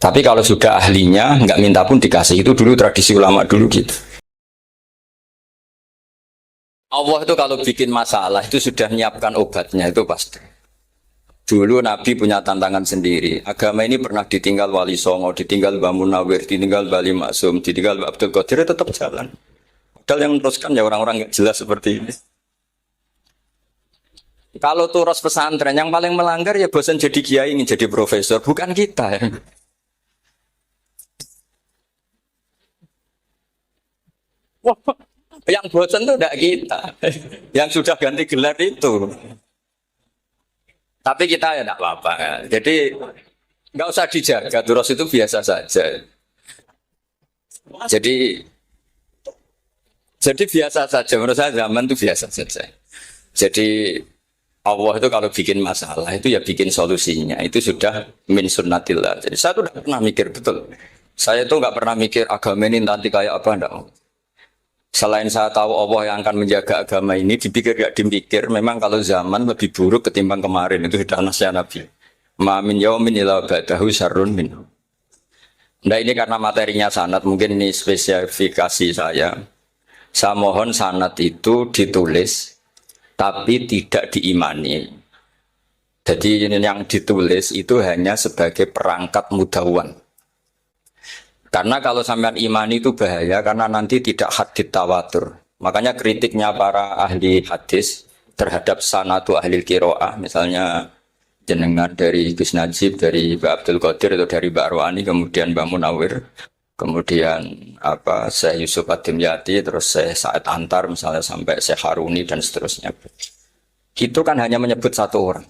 Tapi kalau sudah ahlinya, nggak minta pun dikasih. Itu dulu tradisi ulama dulu gitu. Allah itu kalau bikin masalah itu sudah menyiapkan obatnya, itu pasti. Dulu Nabi punya tantangan sendiri. Agama ini pernah ditinggal Wali Songo, ditinggal Mbah Munawir, ditinggal Wali Maksum, ditinggal Mbah Abdul Qadir, tetap jalan. Padahal yang meneruskan ya orang-orang nggak jelas seperti ini. Kalau turos pesantren yang paling melanggar ya bosan jadi kiai ingin jadi profesor, bukan kita ya. Wah, yang bosan itu tidak kita, yang sudah ganti gelar itu. Tapi kita ya tidak apa-apa. Jadi nggak usah dijaga, turos itu biasa saja. Jadi jadi biasa saja, menurut saya zaman itu biasa saja. Jadi Allah itu kalau bikin masalah itu ya bikin solusinya. Itu sudah min sunnatillah. Jadi saya tuh tidak pernah mikir betul. Saya tuh nggak pernah mikir agama ini nanti kayak apa, enggak. Selain saya tahu Allah yang akan menjaga agama ini, dipikir gak dipikir, memang kalau zaman lebih buruk ketimbang kemarin. Itu sudah nasihat Nabi. Ma min yaumin illa ba'dahu syarrun min. Nah ini karena materinya sanad, mungkin ini spesifikasi saya. Saya mohon sanad itu ditulis, tapi tidak diimani. Jadi yang ditulis itu hanya sebagai perangkat mudawwan. Karena kalau sampean imani itu bahaya, karena nanti tidak hadits tawatur. Makanya kritiknya para ahli hadis terhadap sanatu ahli qiraah, misalnya jenengan dari Gus Najib, dari Mbak Abdul Qadir atau dari Mbak Arwani, kemudian Mbak Munawir, kemudian Syekh Yusuf Ad-Dimyati, terus Syekh Sa'id Antar misalnya sampai Syekh Haruni dan seterusnya. Itu kan hanya menyebut satu orang.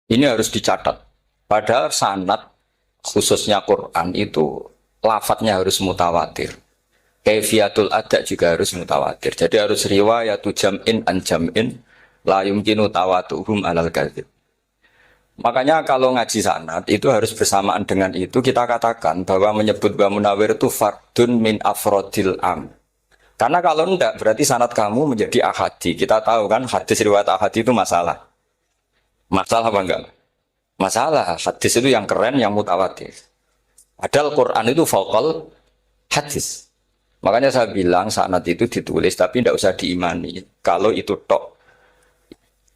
Ini harus dicatat. Padahal sanad khususnya Quran itu lafadznya harus mutawatir. Kaifiyatul ada juga harus mutawatir. Jadi harus riwayatu jam'in an jam'in la yumkinu tawatuhum alal kadzib. Makanya kalau ngaji sanad itu harus bersamaan dengan itu kita katakan bahwa menyebut Mbah Munawir itu fardun min afrodil am. Karena kalau enggak berarti sanad kamu menjadi ahadi. Kita tahu kan hadis riwayat ahadi itu masalah. Masalah apa enggak? Masalah, hadis itu yang keren, yang mutawatir. Padahal Quran itu fauqal hadis. Makanya saya bilang sanad itu ditulis, tapi tidak usah diimani. Kalau itu tok,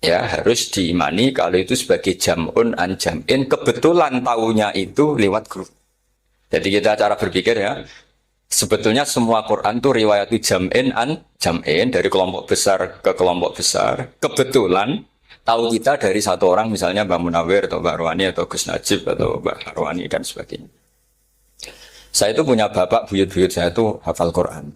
ya harus diimani. Kalau itu sebagai jam'un an jam'in, kebetulan tahunya itu lewat grup. Jadi kita cara berpikir ya, sebetulnya semua Quran itu riwayat jam'in an jam'in, dari kelompok besar ke kelompok besar. Kebetulan tahu kita dari satu orang, misalnya Mbak Munawir atau Mbak Arwani atau Gus Najib atau Mbak Arwani dan sebagainya. Saya itu punya bapak, buyut-buyut saya itu hafal Quran.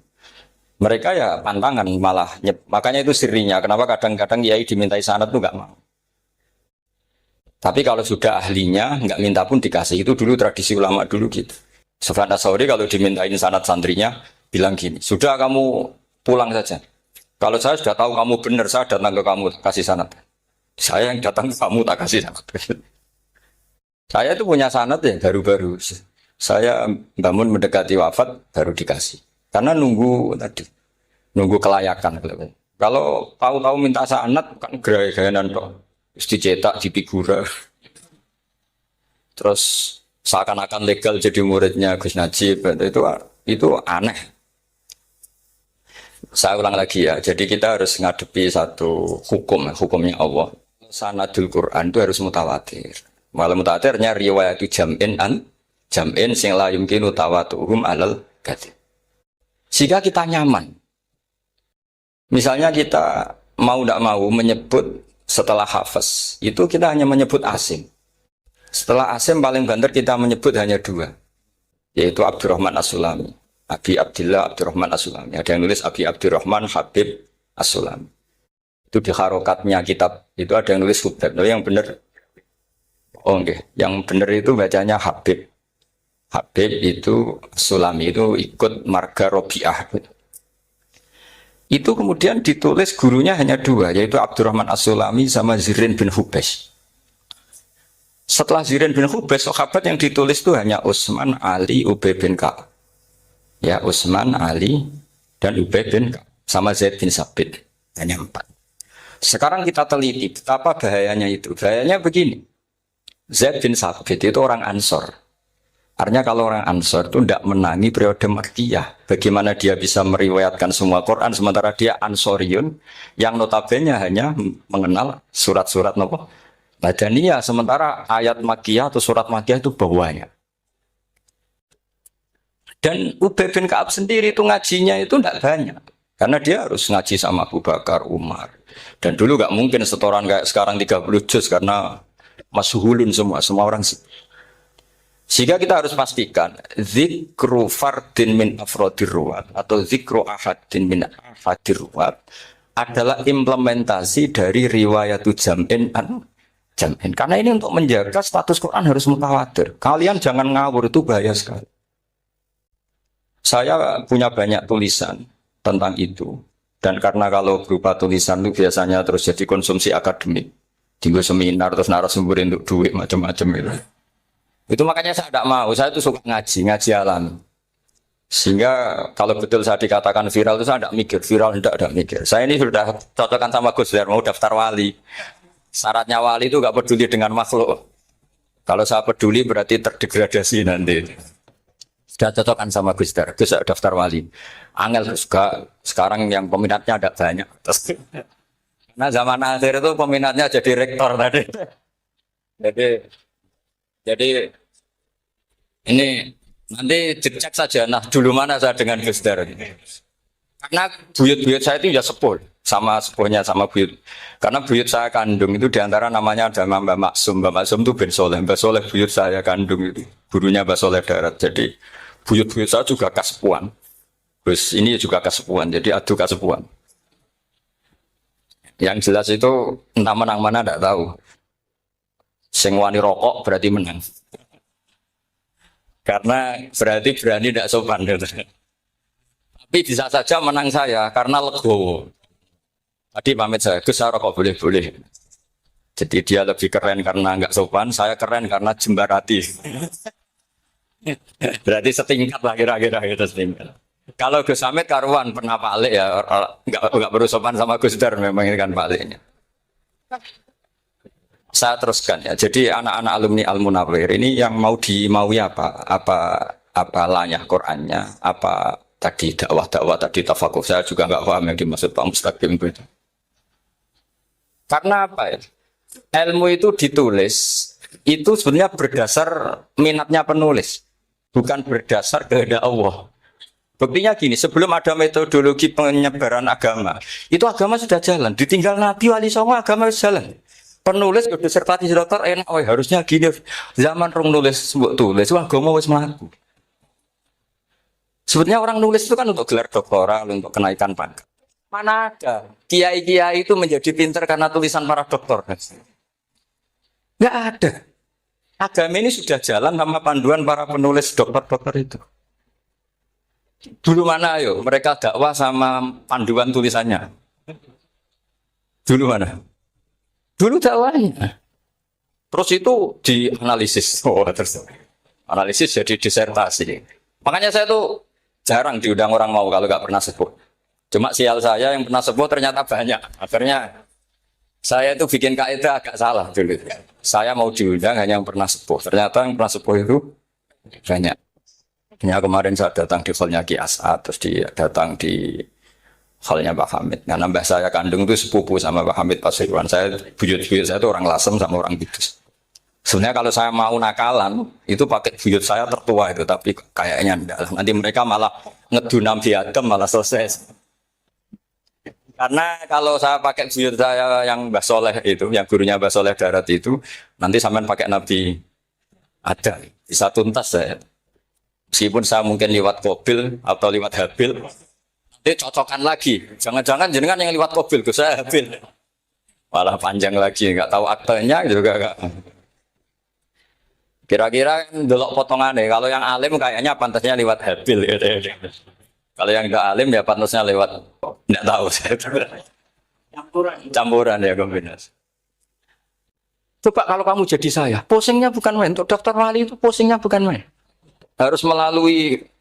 Mereka ya pantangan malah, makanya itu sirinya. Kenapa kadang-kadang kiai dimintai sanad tuh nggak mau. Tapi kalau sudah ahlinya, nggak minta pun dikasih. Itu dulu tradisi ulama dulu gitu. Sufyan Ats-Tsauri kalau dimintain sanad santrinya, bilang gini, sudah kamu pulang saja. Kalau saya sudah tahu kamu benar, saya datang ke kamu, kasih sanad. Saya yang datang ke kamu tak kasih sanad. Saya itu punya sanad ya baru-baru. Saya bangun mendekati wafat baru dikasih. Karena nunggu tadi, nunggu kelayakan. Kalau tahu-tahu minta sanad kan gaya-gayanan kok. Terus dicetak di figura. Terus seakan-akan legal jadi muridnya Gus Najib. Itu aneh. Saya ulang lagi ya. Jadi kita harus ngadepi satu hukum, hukumnya Allah. Sanadul Quran itu harus mutawatir. Malah mutawatirnya riwayatu jam'in an jam'in sing la yumkinu tawatuhum alal kadzib. Jika kita nyaman. Misalnya kita mau tidak mau menyebut setelah hafaz, itu kita hanya menyebut asim. Setelah asim paling banter kita menyebut hanya dua. Yaitu Abdurrahman As-Sulami. Abi Abdillah Abdurrahman As-Sulami. Ada yang nulis Abi Abdurrahman Habib As-Sulami. Itu di harokatnya kitab itu ada yang nulis Hubab. Tapi yang benar, yang benar itu bacanya Habib. Habib itu Sulami itu ikut marga Robiah. Itu kemudian ditulis gurunya hanya dua, yaitu Abdurrahman As-Sulami sama Zirin bin Hubes. Setelah Zirin bin Hubes, sahabat yang ditulis itu hanya Utsman, Ali, Ubay bin Ka'ab. Ya, Utsman, Ali, dan Ubay bin Ka'ab sama Zaid bin Sabit. Hanya 4. Sekarang kita teliti betapa bahayanya itu. Bahayanya begini. Zaid bin Sabit itu orang Ansor. Artinya kalau orang Ansor itu tidak menangi periode Makkiyah. Bagaimana dia bisa meriwayatkan semua Quran sementara dia Ansoriun yang notabene hanya mengenal surat-surat nopo Madaniyah, sementara ayat Makkiyah atau surat Makkiyah itu bawahnya. Dan Ubay bin Ka'ab sendiri itu ngajinya itu tidak banyak. Karena dia harus ngaji sama Abu Bakar, Umar. Dan dulu nggak mungkin setoran kayak sekarang 30 juz karena masyhulun semua orang. Sehingga kita harus pastikan zikru fardin min afrodir ruwat atau zikru ahadin min afadir ruwat adalah implementasi dari riwayatu jam'in an jam'in. Karena ini untuk menjaga status Quran harus mutawatir. Kalian jangan ngawur, itu bahaya sekali. Saya punya banyak tulisan tentang itu. Dan karena kalau berupa tulisan itu biasanya terus jadi konsumsi akademik. Tinggal seminar terus narasumber untuk duit macam-macam itu. Itu makanya saya tidak mau, saya itu suka ngaji alam. Sehingga kalau betul saya dikatakan viral itu saya tidak mikir, viral tidak mikir. Saya ini sudah cocokkan sama Gus Dur, mau daftar wali. Syaratnya wali itu nggak peduli dengan makhluk. Kalau saya peduli berarti terdegradasi nanti. Sudah cocokkan sama Gus Dur, Gus daftar wali. Angel juga sekarang yang peminatnya ada banyak. Nah zaman akhir itu peminatnya jadi rektor tadi. Jadi ini nanti dicek saja. Nah dulu mana saya dengan Gus Dur. Karena buyut-buyut saya itu ya sepuh sama sepuhnya sama buyut. Karena buyut saya kandung itu diantara namanya ada Mbak Maksum. Mbak Maksum itu bin Soleh. Mbak Soleh buyut saya kandung itu. Gurunya Mbak Soleh Darat. Jadi buyut-buyut saya juga kasepuan. Terus ini juga kasepuan. Jadi adu kasepuan. Yang jelas itu entah menang mana tidak tahu. Sing wani rokok berarti menang. Karena berarti berani tidak sopan. Tapi bisa saja menang saya karena legowo. Tadi pamit saya, Gus saya rokok boleh-boleh. Jadi dia lebih keren karena nggak sopan, saya keren karena jembarati. Berarti setingkat lah kira-kira gitu setingkat. Kalau Gus Hamid karuan pernah Pak ya, nggak perlu sopan sama Gus Dur memang ini kan Pak Aliknya. Saya teruskan ya. Jadi anak-anak alumni Al-Munawwir ini yang mau dimaui apa lanyah Qur'annya, apa tadi dakwah tadi tafakuh. Saya juga nggak paham yang dimaksud Pak Mustaqim itu. Karena apa ya? Ilmu itu ditulis itu sebenarnya berdasar minatnya penulis, bukan berdasar kehendak Allah. Buktinya gini, sebelum ada metodologi penyebaran agama, itu agama sudah jalan. Ditinggal Nabi Wali Songo agama sudah jalan. Penulis disertasi dokter enak, harusnya gini. Zaman rong nulis tulis, agama wis mlaku. Sebetulnya orang nulis itu kan untuk gelar doktoral, untuk kenaikan pangkat. Mana ada kiai-kiai itu menjadi pintar karena tulisan para doktor? Nggak ada. Agama ini sudah jalan sama panduan para penulis dokter-dokter itu. Dulu mana ayo mereka dakwah sama panduan tulisannya? Dulu mana? Dulu dakwahnya. Terus itu dianalisis. Terus analisis jadi disertasi. Makanya saya tuh jarang diundang orang mau kalau nggak pernah sepuh. Cuma sial saya yang pernah sepuh ternyata banyak. Akhirnya saya itu bikin kaidah agak salah dulu. Saya mau diundang hanya yang pernah sepuh. Ternyata yang pernah sepuh itu banyak. Ya, kemarin saya datang di hallnya Ki As'ad, terus datang di hallnya Pak Hamid. Karena mbah saya kandung itu sepupu sama Pak Hamid Pasuruan. Saya buyut-buyut saya itu orang Lasem sama orang Kudus. Sebenarnya kalau saya mau nakalan, itu pakai buyut saya tertua itu, tapi kayaknya enggak. Nanti mereka malah ngedunam diadem, malah selesai. Karena kalau saya pakai buyut saya yang Mbah Soleh itu, yang gurunya Mbah Soleh Darat itu, nanti sampean pakai Nabi ada, bisa tuntas saya. Meskipun saya mungkin lewat Qabil atau lewat Habil, nanti cocokkan lagi. Jangan-jangan jenengan yang lewat Qabil, saya Habil. Malah panjang lagi, nggak tahu aktenya juga nggak. Kira-kira delok potongannya, kalau yang alim kayaknya pantasnya lewat Habil. Kalau yang nggak alim ya pantasnya lewat, nggak tahu. Campuran ya kombinasi. Coba kalau kamu jadi saya, pusingnya bukan main. Untuk dokter wali itu pusingnya bukan main. Harus melalui,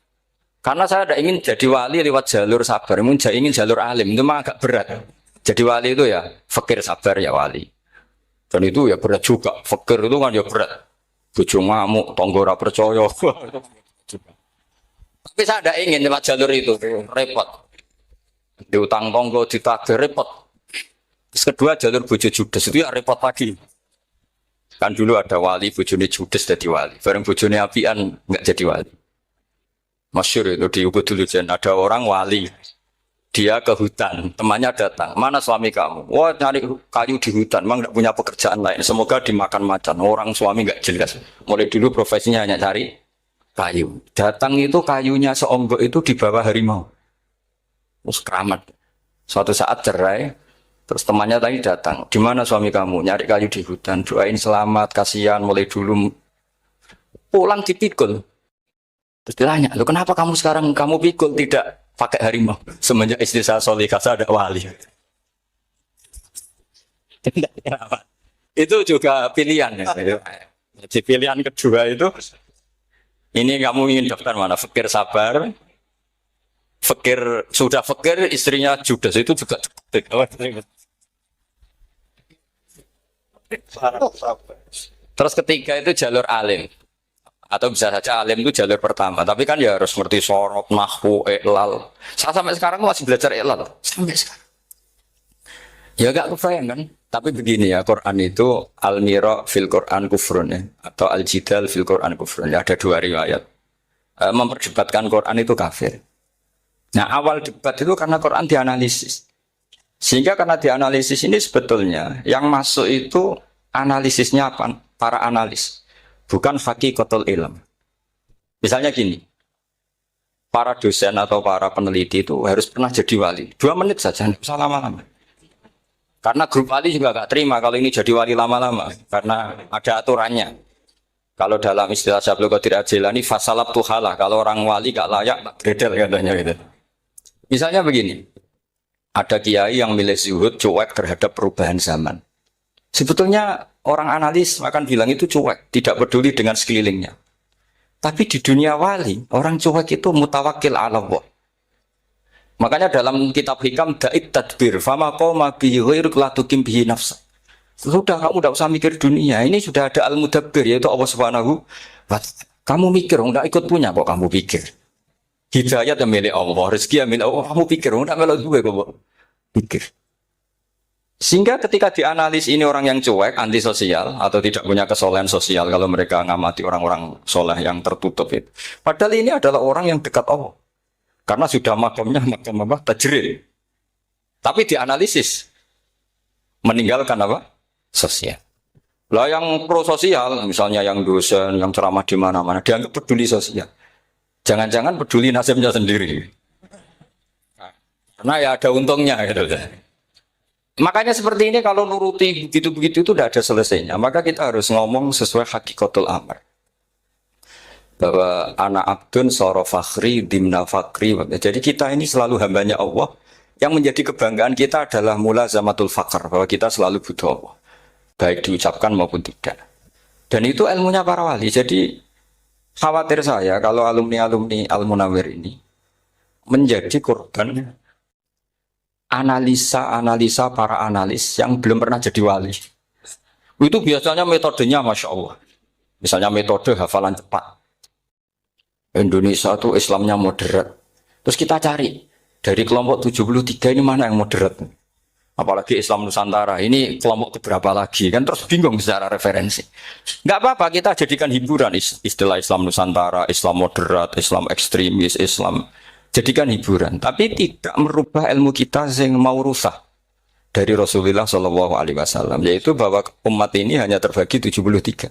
karena saya tidak ingin jadi wali lewat jalur sabar, ingin jalur alim, itu memang agak berat. Jadi wali itu ya fakir sabar ya wali. Dan itu ya berat juga, fakir itu kan ya berat. bojo ngamuk, tangga ora percaya. Tapi saya tidak ingin lewat jalur itu, repot. Diutang tangga ditagih repot. Terus kedua jalur bojo judes itu ya repot lagi. Kan dulu ada wali bojone judes jadi wali, bareng bojone apian nggak jadi wali. Masyhur itu di Ubud dulu ada orang wali. Dia ke hutan, temannya datang. Mana suami kamu? Wah, nyari kayu di hutan. Memang tidak punya pekerjaan lain. Semoga dimakan macan. Orang suami nggak jelas. Mulai dulu profesinya hanya cari kayu. Datang itu kayunya seonggok itu di bawah harimau. Terus keramat. Suatu saat cerai. Terus temannya tadi datang. Di mana suami kamu? Nyari kayu di hutan. Doain selamat, kasihan. Mulai dulu pulang dipikul. Terus ditanya, lo kenapa kamu sekarang kamu pikul tidak pakai harimau? Semenjak istri saya solihah, saya ada wali. Itu juga pilihan ya. Jadi pilihan kedua itu, ini kamu ingin daftar mana? Fakir sabar, fakir sudah fakir, istrinya judes itu juga. Terus ketiga itu jalur alim. Atau bisa saja alim itu jalur pertama, tapi kan ya harus ngerti sorot, nahwu, iklal. Saya sampai sekarang masih belajar iklal, sampai sekarang. Ya gak kebayang kan? Tapi begini ya, Quran itu al-mira fil Quran kufrun ya, atau al-jidal fil Quran kufrun. Ya, ada dua riwayat. Memperdebatkan Quran itu kafir. Nah awal debat itu karena Quran dianalisis. Sehingga karena dianalisis ini sebetulnya yang masuk itu analisisnya apa? Para analis. Bukan hakikatul ilm. Misalnya gini, para dosen atau para peneliti itu harus pernah jadi wali. 2 menit saja, tidak usah lama-lama. Karena grup wali juga gak terima kalau ini jadi wali lama-lama. Karena ada aturannya. Kalau dalam istilah Syaikhul Qadir Al-Jilani, fasalab tuhalah. Kalau orang wali gak layak, gredel katanya gitu. Misalnya begini, ada kiai yang milih zuhud, cuek terhadap perubahan zaman. Sebetulnya orang analis akan bilang itu cuek, tidak peduli dengan sekelilingnya. Tapi di dunia wali, orang cuek itu mutawakkil ala Allah. Makanya dalam kitab hikam da'it tadbir, fama qoma bihi ghairuk la tukim bihi nafsa. Sudah kamu tidak usah mikir dunia, ini sudah ada al-mudabbir yaitu Allah Subhanahu wa ta'ala. Kamu mikir, enggak ikut punya kok kamu pikir. Hidayat yang milik Allah, rezeki yang milik Allah, kamu pikir, enggak melok duwe kok pikir. Sehingga ketika dianalisis ini orang yang cuek, antisosial, atau tidak punya kesolehan sosial, kalau mereka ngamati orang-orang soleh yang tertutup itu. Padahal ini adalah orang yang dekat Allah. Karena sudah makamnya makam apa? Tajrid. Tapi dianalisis. Meninggalkan apa? Sosial. Lah yang pro sosial, misalnya yang dosen, yang ceramah di mana-mana, dianggap peduli sosial. Jangan-jangan peduli nasibnya sendiri. Karena ya ada untungnya gitu. Makanya seperti ini kalau nuruti begitu-begitu itu tidak ada selesainya. Maka kita harus ngomong sesuai hakikatul amr. Bahwa anak abdun soro fakhri dimna fakri. Jadi kita ini selalu hambanya Allah. Yang menjadi kebanggaan kita adalah mulazamatul fakr. Bahwa kita selalu butuh Allah. Baik diucapkan maupun tidak. Dan itu ilmunya para wali. Jadi khawatir saya kalau alumni-alumni Al-Munawwir ini menjadi korban analisa para analis yang belum pernah jadi wali. Itu biasanya metodenya Masya Allah. Misalnya metode hafalan cepat. Indonesia itu Islamnya moderat. Terus kita cari, dari kelompok 73 ini mana yang moderat? Apalagi Islam Nusantara, ini kelompok keberapa lagi? Kan terus bingung secara referensi. Nggak apa-apa, kita jadikan hiburan. Istilah Islam Nusantara, Islam moderat, Islam ekstremis, Islam... Jadikan hiburan, tapi tidak merubah ilmu kita yang mau rusak dari Rasulullah Shallallahu Alaihi Wasallam, yaitu bahwa umat ini hanya terbagi 73.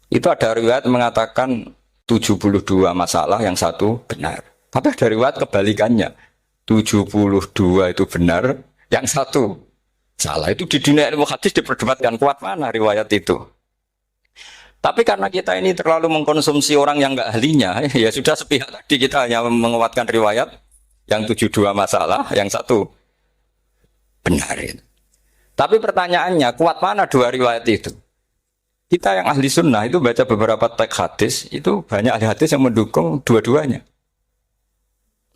Itu ada riwayat mengatakan 72 masalah yang satu benar. Tapi ada riwayat kebalikannya, 72 itu benar, yang satu salah. Itu di dunia ilmu hadis diperdebatkan kuat mana riwayat itu. Tapi karena kita ini terlalu mengkonsumsi orang yang nggak ahlinya, ya sudah sepihak tadi kita hanya menguatkan riwayat yang 72 masalah, yang satu benar. Tapi pertanyaannya, kuat mana dua riwayat itu? Kita yang ahli sunnah itu baca beberapa teks hadis, itu banyak ahli hadis yang mendukung dua-duanya.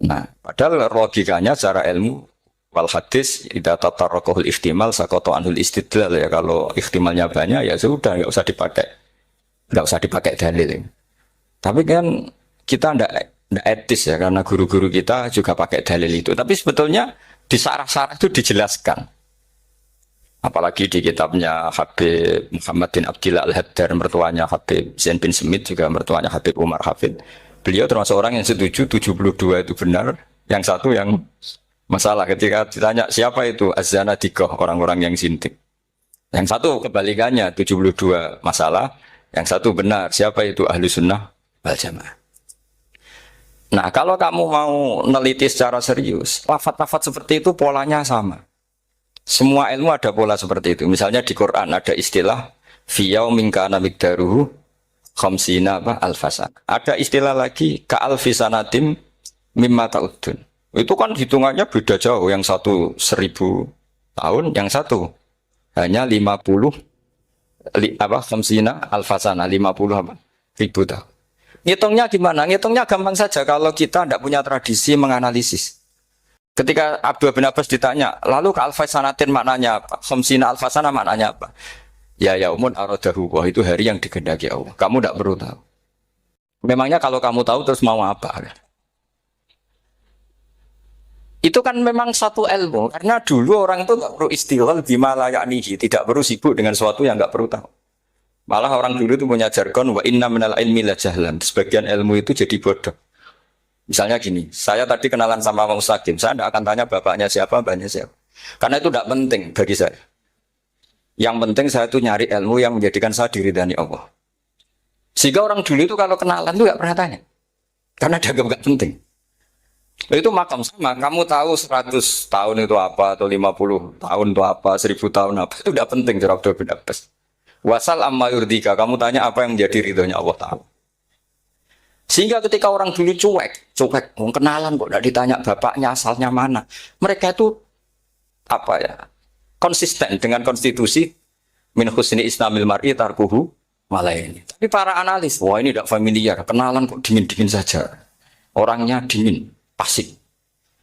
Nah, padahal logikanya secara ilmu, wal hadis idza tatarraqahul ihtimal saqata anhul istidlal, ya kalau ihtimalnya banyak ya sudah nggak usah dipakai nggak usah dipakai dalil. Tapi kan kita ndak etis ya, karena guru-guru kita juga pakai dalil itu. Tapi sebetulnya di sarah-sarah itu dijelaskan. Apalagi di kitabnya Habib Muhammad bin Abdillah Al-Haddar, mertuanya Habib Zain bin Smith, juga mertuanya Habib Umar Hafid. Beliau termasuk orang yang setuju 72 itu benar, yang satu yang masalah. Ketika ditanya siapa itu Az-Zanadiqah, orang-orang yang sintik. Yang satu kebalikannya 72 masalah, yang satu benar, siapa itu Ahlu Sunnah wal Jamaah. Nah, kalau kamu mau neliti secara serius, lafaz-lafaz seperti itu polanya sama. Semua ilmu ada pola seperti itu. Misalnya di Quran ada istilah fiyau minkana migdaruhu khamsina alfasan. Ada istilah lagi ka alfisanatim mimma ta'udun. Itu kan hitungannya beda jauh. Yang satu 1000 tahun, yang satu hanya 50 khamsina alfasana, 50 ribu tahun. Ngitungnya gimana? Ngitungnya gampang saja kalau kita tidak punya tradisi menganalisis. Ketika Abdul bin Abbas ditanya, lalu ke alfasanatin maknanya apa? Khamsina alfasana maknanya apa? Ya yaumun aradahu, wah itu hari yang dikehendaki Allah. Kamu tidak perlu tahu. Memangnya kalau kamu tahu terus mau apa? Itu kan memang satu ilmu. Karena dulu orang itu tidak perlu istighal bima la ya'nihi, tidak perlu sibuk dengan sesuatu yang tidak perlu tahu. Malah orang dulu itu punya jargon wa inna minal ilmi la jahlan. Sebagian ilmu itu jadi bodoh. Misalnya gini, saya tadi kenalan sama Pak Mustaqim, saya tidak akan tanya bapaknya siapa, mbaknya siapa. Karena itu tidak penting bagi saya. Yang penting saya itu nyari ilmu yang menjadikan saya diridani Allah. Sehingga orang dulu itu kalau kenalan itu tidak pernah tanya. Karena dianggap nggak penting. Itu makam sama, kamu tahu 100 tahun itu apa, atau 50 tahun itu apa, 1000 tahun apa, itu tidak penting, Jurab bin Abbas. Wasal amma yurdika, kamu tanya apa yang menjadi ridhonya Allah Ta'ala. Sehingga ketika orang dulu cuek, kenalan kok tidak ditanya bapaknya asalnya mana. Mereka itu apa ya? Konsisten dengan konstitusi min husni islamil mar'i tarkuhu malaini. Tapi para analis, wah ini tidak familiar, kenalan kok dingin-dingin saja. Orangnya dingin, pasif.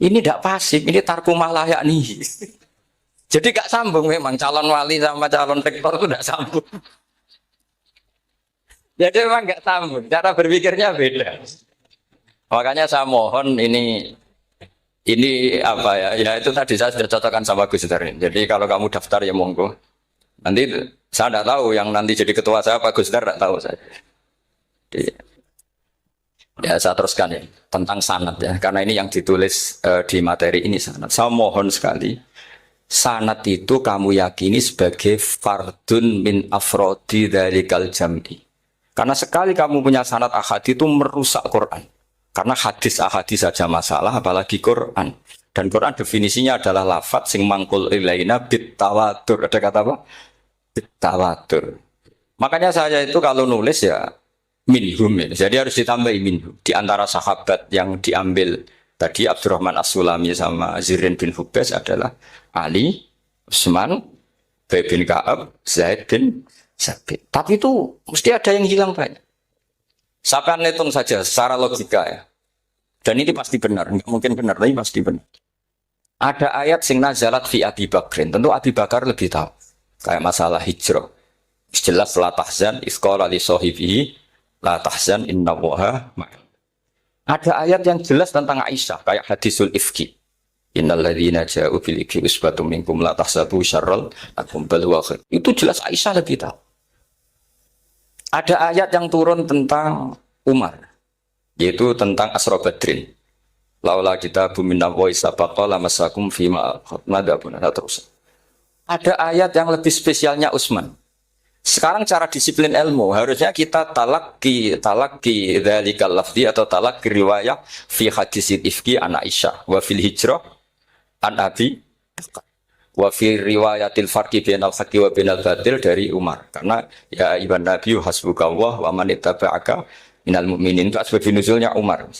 Ini tidak pasif, ini tarku malah yakni. Jadi gak sambung memang calon wali sama calon rektor itu tidak sambung. Jadi memang nggak sambung, cara berpikirnya beda. Makanya saya mohon ini apa ya? Ya itu tadi saya sudah cocokkan sama Gus Dar. Jadi kalau kamu daftar ya monggo. Nanti saya tidak tahu yang nanti jadi ketua saya Pak Gus Dar, tidak tahu saya. Jadi, ya saya teruskan ya tentang sanad ya, karena ini yang ditulis di materi ini sanad. Saya mohon sekali, sanad itu kamu yakini sebagai fardun min afrodi dzalikal jam'i. Karena sekali kamu punya sanad ahad itu merusak Quran. Karena hadis ahadis saja masalah, apalagi Quran. Dan Quran definisinya adalah lafadz sing mangkul ilaina bit tawatur. Ada kata apa? Bit tawatur. Makanya saya itu kalau nulis ya minhum ya. Jadi harus ditambah minhum. Di antara sahabat yang diambil tadi Abdurrahman As-Sulami sama Zirin bin Hubes adalah Ali, Utsman, Ubay bin Ka'ab, Zaid bin Sabit. Tapi itu mesti ada yang hilang banyak. Saya akan hitung saja secara logika ya. Dan ini pasti benar, nggak mungkin benar, tapi pasti benar. Ada ayat sing nazalat fi Abi Bakrin. Tentu Abi Bakar lebih tahu. Kayak masalah hijrah. Jelas la tahzan isqala li sahibihi la tahzan innallaha ma'ana. Ada ayat yang jelas tentang Aisyah kayak hadisul ifki. Innal ladzina ja'u bil ifki usbatum minkum la tahsabu syarral lakum bal huwa khair. Itu jelas Aisyah lebih tahu. Ada ayat yang turun tentang Umar, yaitu tentang Asra Badrin. Laula kita buminna wa isabaqa lamasakum fima madabun terus. Ada ayat yang lebih spesialnya Utsman. Sekarang cara disiplin ilmu harusnya kita talaqi dzalikal lafzi atau talaqi riwayah fi hadisil ifki an Aisyah wa fil hijrah an Abi wa fi riwayatil farqi bainal haqqi wa bainal batil dari Umar. Karena ya ibn Nabi hasbukallah wa man ittaba'aka minal mu'minin, itu asbab nuzulnya Umar.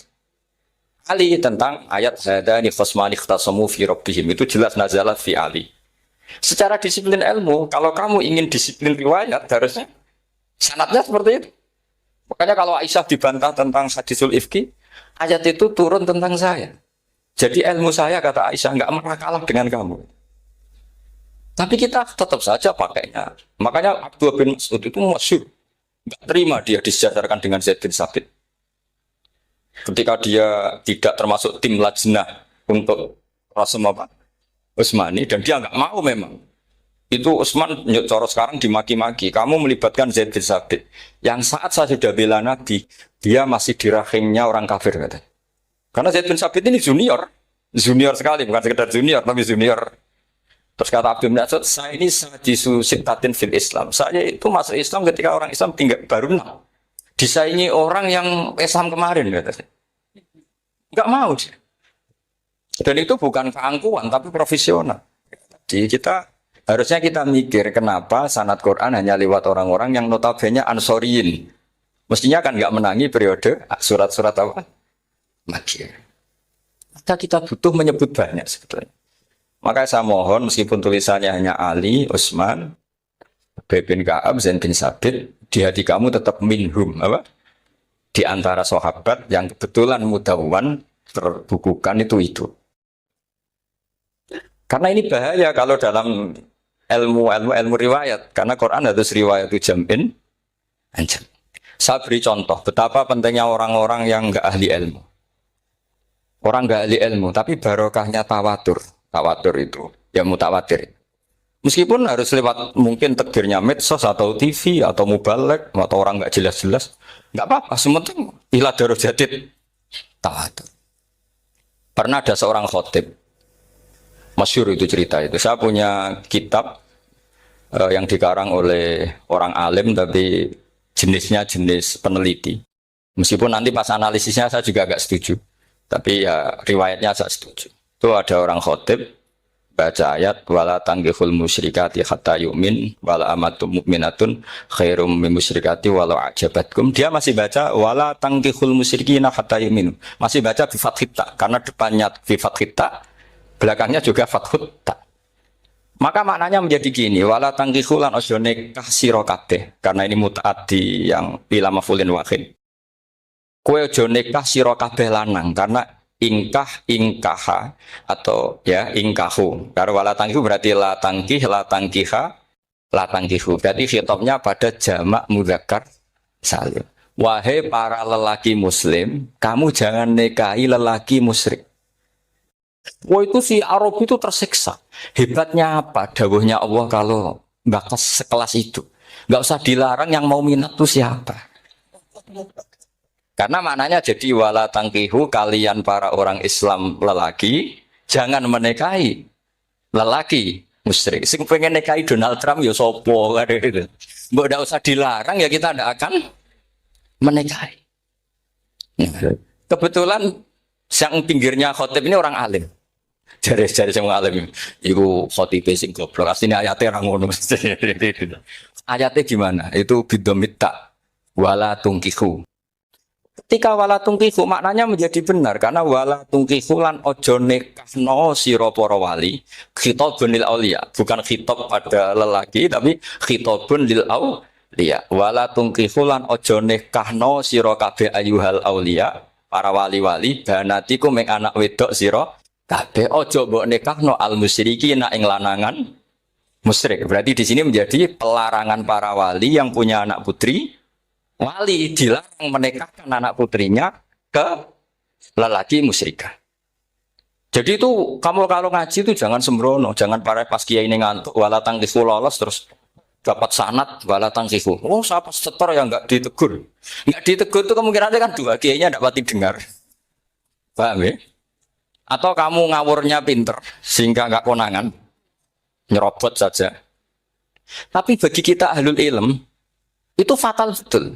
Ali tentang ayat hadani khasmani ikhtasamu fi rabbihim, itu jelas nazalat fi Ali. Secara disiplin ilmu, kalau kamu ingin disiplin riwayat harusnya sanadnya seperti itu. Makanya kalau Aisyah dibantah tentang hadisul ifki, ayat itu turun tentang saya. Jadi ilmu saya kata Aisyah enggak pernah kalah dengan kamu. Tapi kita tetap saja pakainya. Makanya Abdullah bin Mas'ud itu masyhur. nggak terima dia disejajarkan dengan Zaid bin Sabit. Ketika dia tidak termasuk tim lajnah untuk Rasul apa? Utsmani dan dia nggak mau memang. Itu Utsman coro sekarang dimaki-maki. Kamu melibatkan Zaid bin Sabit. Yang saat saya sudah bela Nabi, dia masih di rahimnya orang kafir katanya. Karena Zaid bin Sabit ini junior sekali, bukan sekedar junior, tapi junior. Terus kata Abdul Nasir, saya ini sadisu sittatin fil Islam. Saya itu masuk Islam ketika orang Islam tinggal baru 6. Disaingi orang yang Islam kemarin katanya. Enggak mau dia. Dan itu bukan keangkuhan, tapi profesional. Jadi harusnya kita mikir kenapa sanad Quran hanya lewat orang-orang yang notabene ansoriyin. Mestinya kan nggak menangi periode surat-surat apa? Makkiyah. Maka kita butuh menyebut banyak sebetulnya. Makanya saya mohon meskipun tulisannya hanya Ali, Utsman, Ubay bin Ka'ab, Zaid bin Sabit, di hati kamu tetap minhum apa? Di antara sahabat yang kebetulan mudawwan terbukukan itu. Karena ini bahaya kalau dalam ilmu riwayat, karena Quran harus riwayat itu jam'in anjam. Saya beri contoh betapa pentingnya orang-orang yang enggak ahli ilmu. Orang enggak ahli ilmu, tapi barokahnya tawatur. Tawatur itu ya mutawatir. Meskipun harus lewat mungkin takdirnya medsos atau TV atau mubalek atau orang enggak jelas-jelas, enggak apa-apa. Sementing ila darajatid tawatur. Pernah ada seorang khotib, masyhur itu cerita itu. Saya punya kitab yang dikarang oleh orang alim tapi jenisnya jenis peneliti. Meskipun nanti pas analisisnya saya juga agak setuju. Tapi ya riwayatnya saya setuju. Itu ada orang khotib baca ayat wala tanggihul musyrikati hatta yu'min wala amatum mu'minatun khairum min musyrikati walau ajabatkum. Dia masih baca wala tanggihul musyrikina hatta yu'minu. Masih baca bi fathit ta karena depannya bi fathit ta, belakangnya juga fathut ta. Maka maknanya menjadi gini, wala tangkihu lan ojo nikah sira kabeh, karena ini mutaaddi yang ila maf'ulin wahid. Kowe ojo nikah sira kabeh lanang, karena ingkaha atau ya ingkahu. Karena wala tangkihu berarti la tangkiha, la tangkihu. Berarti khitabnya pada jamak mudzakkar salim. Wahai para lelaki muslim, kamu jangan nikahi lelaki musyrik. Wah itu si Arab itu tersiksa. Hebatnya apa? Dawuhnya Allah kalau bakas sekelas itu. Nggak usah dilarang, yang mau minat itu siapa? Karena maknanya jadi wala tangkihu, kalian para orang Islam lelaki jangan menikahi lelaki musyrik. Sing pengen nikahi Donald Trump ya sopo gitu. Mbok nggak usah dilarang ya kita tidak akan menikahi. Kebetulan yang pinggirnya khotib ini orang alim. Jari semua alim. Iku khotib sing goblok. Asline ayatnya ra ngono. Ayatnya gimana? Itu bidomita wala tungkihu. Ketika wala tungkihu maknanya menjadi benar karena wala tungkihu lan ojo nikahno sira para wali, khitabun lil auliya, bukan khitab pada lelaki tapi khitabun lil auliya. Wala tungkihu lan ojo nikahno sira kabeh ayyuhal auliya, para wali-wali banatiku meng anak wedok sira kabeh ojo mbok nikahno al musyrikina ing lanangan musyrik. Berarti di sini menjadi pelarangan para wali yang punya anak putri. Wali dilarang menikahkan anak putrinya ke lelaki musyrikah. Jadi itu kamu kalau ngaji itu jangan sembrono, jangan pas kiai ini ngantuk wala tangkihu lolos terus dapat sanad wala tangkihu. Oh, siapa setor yang enggak ditegur? Enggak ditegur itu kemungkinannya kan dua kiainya enggak pati dengar. Paham ya? Atau kamu ngawurnya pinter sehingga enggak konangan, nyerobot saja. Tapi bagi kita ahlul ilm itu fatal betul.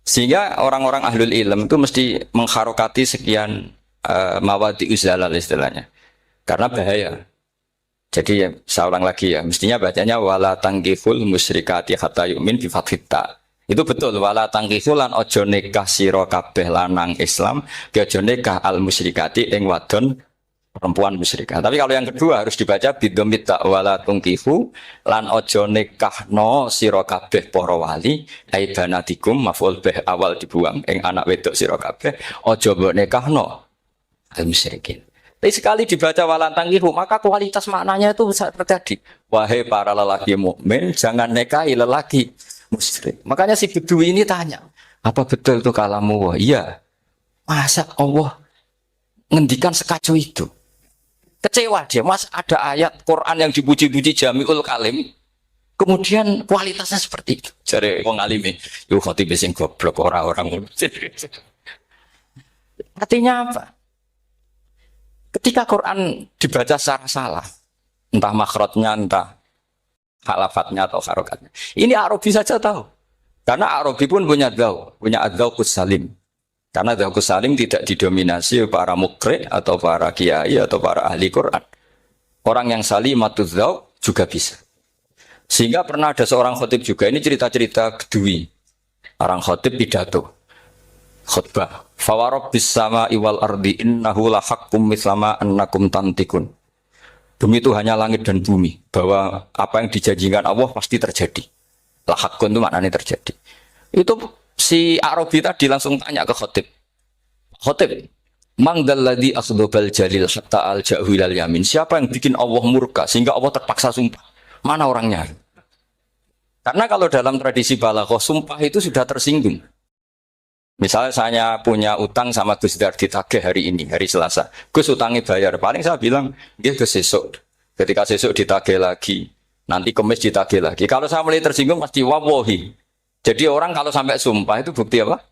Sehingga orang-orang ahlul ilm itu mesti mengharokati sekian mawadi uzalal istilahnya. Karena bahaya. Jadi ya, saya ulang lagi ya, mestinya bacanya wala tangkihul musyrikati hatta yu'min bi fathit ta. Itu betul wala tangkihul lan ojo nikah sira kabeh lanang Islam, ojo nikah al musyrikati ing wadon perempuan musyrikah. Tapi kalau yang kedua harus dibaca bidomit wala tungkihu lan ojo nikahno sira kabeh para wali aibanatikum maf'ul bih awal dibuang ing anak wedok sira kabeh ojo mbok nikahno al musyrikin. Tapi sekali dibaca wala tangkihu maka kualitas maknanya itu bisa terjadi. Wahai para lelaki mukmin jangan nikahi lelaki musyrik. Makanya si Bedui ini tanya, apa betul itu kalamu Allah? Iya. Masa Allah ngendikan sekacau itu? Kecewa dia, mas ada ayat Quran yang dipuji-puji Jamiul Kalim, kemudian kualitasnya seperti itu. Jadi wong alime, yo khotib sing goblok orang-orang. Artinya apa? Ketika Quran dibaca secara salah, entah makhrajnya, entah halafatnya atau harokatnya. Ini Arabi saja tahu. Karena Arabi pun punya adzauqus salim. Karena adzauqus salim tidak didominasi para mukri atau para kiai atau para ahli Quran. Orang yang salimatuz dzauq juga bisa. Sehingga pernah ada seorang khotib juga, ini cerita-cerita Bedui. Orang khotib pidato. Khutbah. Fawarabbis sama'i wal ardi innahu lahaqqum mithlama annakum tantikun. Demi Tuhannya langit dan bumi, bahwa apa yang dijanjikan Allah pasti terjadi. Lahaqqun itu maknanya terjadi. Itu si Arabi tadi langsung tanya ke khotib. Khotib, mangdalladzi akhdobal jalil hatta al-ja'hu ilal yamin. Siapa yang bikin Allah murka sehingga Allah terpaksa sumpah? Mana orangnya? Karena kalau dalam tradisi balaghah, sumpah itu sudah tersinggung. Misalnya saya punya utang sama Gus Dar ditagih hari ini, hari Selasa. Gus utangnya bayar. Paling saya bilang, dia Gus sesuk. Ketika sesuk ditagih lagi, nanti Kamis ditagih lagi. Kalau saya mulai tersinggung pasti wawahi. Jadi orang kalau sampai sumpah itu bukti apa?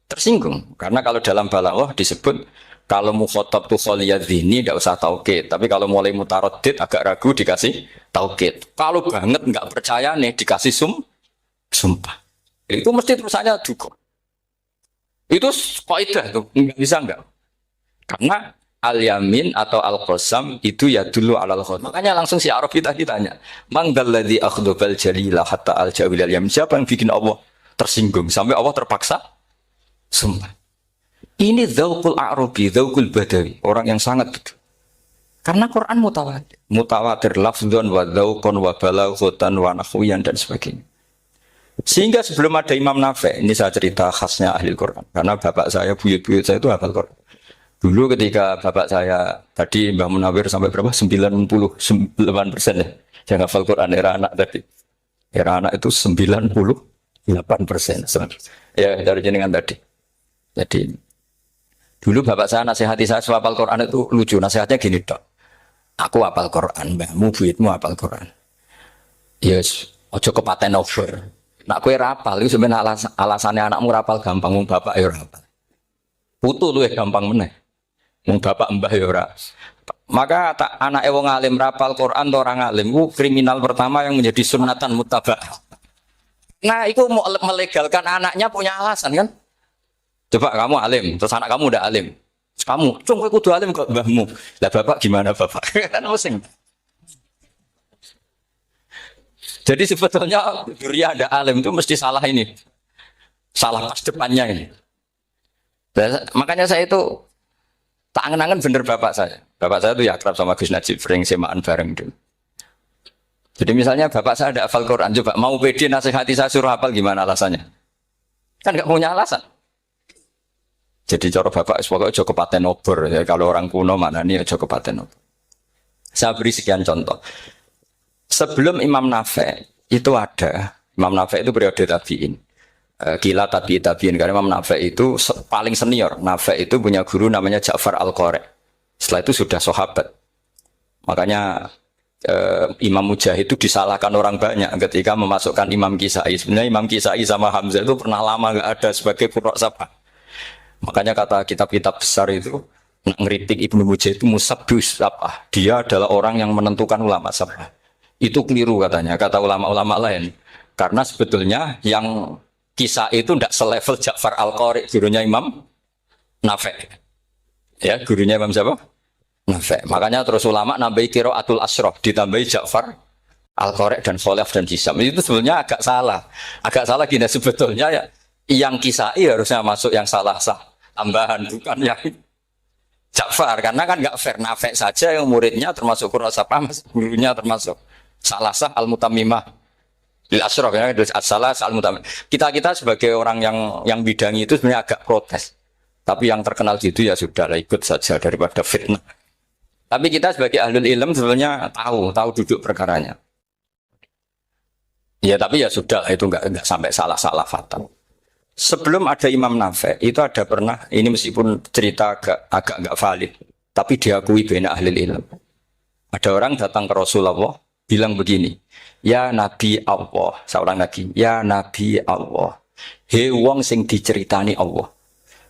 Tersinggung. Karena kalau dalam balaghah disebut kalau mukhatab tuh kholiyadzini tidak usah taukid. Tapi kalau mulai mutaroddid agak ragu dikasih taukid. Kalau banget nggak percaya nih dikasih sumpah. Itu mesti terusannya dukung. Itu kaidah tuh, nggak bisa enggak. Karena al-yamin atau al-qasam itu ya dulu alal khot. Makanya langsung si Arabi tadi tanya, "Man dalladzi akhdabal jalila hatta al-jawil al-yamin?" Siapa yang bikin Allah tersinggung sampai Allah terpaksa sumpah. Ini dzauqul Arabi, dzauqul Badawi, orang yang sangat betul. Karena Quran mutawatir, mutawatir lafdzun wa dzauqun wa balaghatan wa nahwiyan dan sebagainya. Sehingga sebelum ada Imam Nafi', ini saya cerita khasnya ahli Quran. Karena bapak saya, buyut-buyut saya itu hafal Quran. Dulu ketika bapak saya, tadi Mbah Munawir sampai berapa? 98% ya. Yang hafal Quran, era anak tadi. Era anak itu 98%. Ya, dari jenengan tadi. Jadi, dulu bapak saya nasihati saya hafal Quran itu lucu. Nasihatnya gini, Dok. Aku hafal Quran, mbahmu, buyutmu hafal Quran. Yes, ojo kepaten over. Nak kue rapal, itu sebenarnya alasannya anakmu rapal gampang, mung bapak ya rapal. Putu lu ya gampang meneh, mung bapak mbah ya ora. Maka tak anak wong alim rapal Quran atau orang alim, itu kriminal pertama yang menjadi sunatan mutabak. Nah, itu mau melegalkan anaknya punya alasan kan? Coba kamu alim, terus anak kamu udah alim, terus kamu, cung kowe kudu alim kok mbahmu. Lah bapak gimana bapak? Kan pusing. Jadi sebetulnya durian ada alim itu mesti salah ini. Salah pas depannya ini. Makanya saya itu tak angen-angen bener bapak saya. Bapak saya itu ya akrab sama Gus Najib, sering semaan bareng dulu. Jadi misalnya bapak saya ada hafal Quran, coba mau pede nasihati saya suruh hafal gimana alasannya? Kan nggak punya alasan. Jadi cara bapak pokoknya joko paten obor. Ya, kalau orang kuno mana nih joko paten obor. Saya beri sekian contoh. Sebelum Imam Nafi' itu ada, Imam Nafi' itu periode tabi'in. Gila tabi'in, karena Imam Nafi' itu paling senior. Nafi' itu punya guru namanya Ja'far Al-Qari. Setelah itu sudah sahabat. Makanya Imam Mujahid itu disalahkan orang banyak ketika memasukkan Imam Kisai. Sebenarnya Imam Kisai sama Hamzah itu pernah lama nggak ada sebagai qurra sabah. Makanya kata kitab-kitab besar itu, ngeritik Ibnu Mujahid itu musabbus sabah. Dia adalah orang yang menentukan ulama sabah. Itu keliru katanya, kata ulama-ulama lain. Karena sebetulnya yang Kisah itu tidak selevel Ja'far Al-Qari, gurunya Imam Nafi'. Ya, gurunya Imam siapa? Nafi'. Makanya terus ulama nambahi qiraatul asyraf, ditambahi Ja'far Al-Qari dan Khalaf dan Hisam. Itu sebenarnya agak salah. Agak salah gini, sebetulnya ya yang Kisah harusnya masuk yang salah sah tambahan, bukan yang Ja'far. Karena kan nggak fair, Nafi' saja yang muridnya termasuk Qurrasapah, gurunya termasuk salah sah al-mutammimah lil asyraf ya, salah sah al-mutammimah. Kita sebagai orang yang bidangi itu sebenarnya agak protes. Tapi yang terkenal gitu ya sudah ikut saja daripada fitnah. Tapi kita sebagai ahlul ilm sebenarnya tahu duduk perkaranya. Ya tapi ya sudah itu nggak sampai salah-salah fatal. Sebelum ada Imam Nafi itu ada pernah ini meskipun cerita agak nggak valid, tapi diakui bena ahli ilmu. Ada orang datang ke Rasulullah bilang begini, ya Nabi Allah, seorang lagi, ya Nabi Allah, he wong sing diceritani Allah.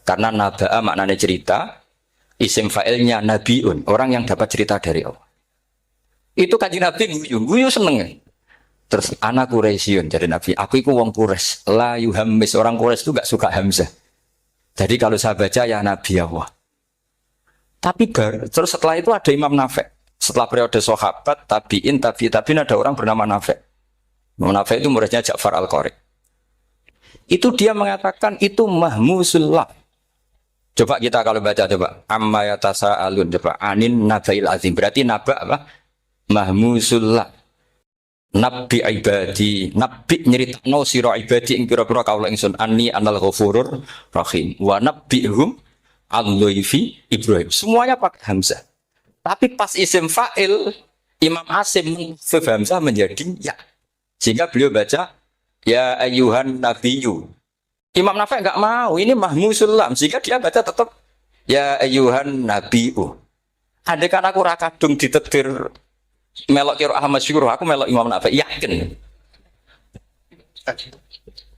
Karena naba'a maknanya cerita, isim fa'ilnya nabiun, orang yang dapat cerita dari Allah. Itu kanjeng Nabi guyu seneng. Terus anak Quraisyun jadi Nabi, aku itu wong Quraisy, la yuhammis, orang Quraisy itu gak suka hamzah. Jadi kalau saya baca ya Nabi Allah. Tapi terus setelah itu ada Imam Nafi. Setelah periode sahabat, tabiin ada orang bernama Nafi. Imam Nafi itu muridnya Ja'far Al-Qari. Itu dia mengatakan itu mahmusullah. Coba kita kalau baca coba amma yatasaalun coba anin nabail azim berarti naba apa? Mahmusullah. Nabi ibadi, nabi nyeritakno sira ibadi ing pira-pira kaula ingsun anni anal ghafurur rahim wa nabbihum al-laifi Ibrahim. Semuanya pakai hamzah. Tapi pas isim fa'il Imam Asim mengkhafif hamzah menjadi ya. Sehingga beliau baca ya ayyuhan nabiyyu. Imam Nafi enggak mau, ini mahmusullah. Sehingga dia baca tetap ya ayyuhan nabiyyu. Andai kan aku ra kadung ditetir melok kira Ahmad Syukur, aku melok Imam Nafi yakin.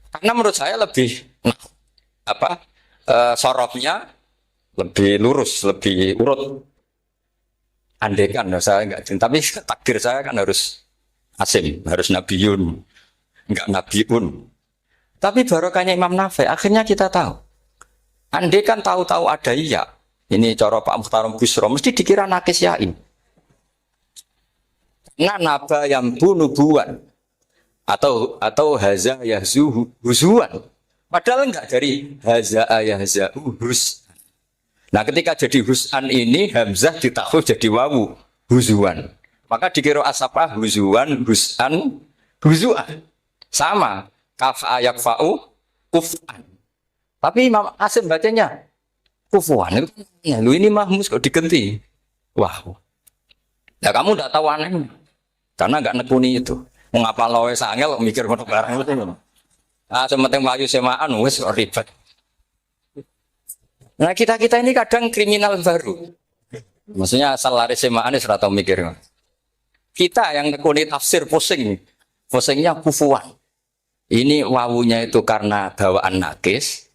Karena menurut saya lebih sorofnya lebih lurus, lebih urut. Andekan saya enggak, tapi takdir saya kan harus Asim, harus Nabiyun, enggak Nabiun. Tapi barokahnya Imam Nafi, akhirnya kita tahu. Andekan tahu-tahu ada iya, ini cara Pak Mukhtarom Busro, mesti dikira nakis yain. Nah, naba yang bunubuan atau haza yahzu huzuan. Padahal enggak dari haza yahza hus. Nah, ketika jadi husan ini hamzah ditakhfif jadi wawu huzuan. Maka dikira asapah huzuan, husan, huzuan. Sama kaf ayak fa'u kufan. Tapi Imam Asim bacanya kufuan. Ya, lu ini mahmus kok diganti. Wah. Ya kamu enggak tahu anehnya. Karena enggak nekuni itu. Mengapa lawe sangel mikir ngono barang itu. Ah, sementing mlayu semaan wis ribet. Nah, kita ini kadang kriminal baru. Maksudnya asal lari semaan wis ora tau mikir. Kita yang nekuni tafsir pusing. Pusingnya kufuan. Ini wawunya itu karena bawaan nakis.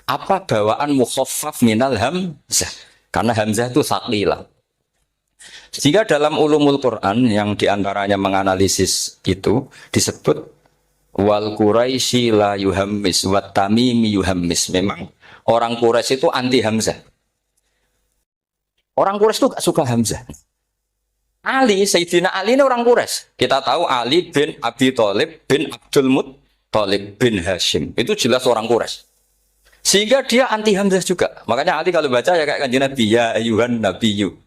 Apa bawaan mukhaffaf minal hamzah? Karena hamzah itu saqilah. Sehingga dalam ulumul Quran yang diantaranya menganalisis itu disebut wal Quraisy la yuhammis wat tamimi yuhammis. Memang orang Quraisy itu anti hamzah. Orang Quraisy itu gak suka hamzah. Ali, Sayyidina Ali ini orang Quraisy. Kita tahu Ali bin Abi Thalib bin Abdul Muttalib bin Hashim. Itu jelas orang Quraisy. Sehingga dia anti hamzah juga. Makanya Ali kalau baca ya kayak kanjeng Nabi ya ayyuhan nabiyyu.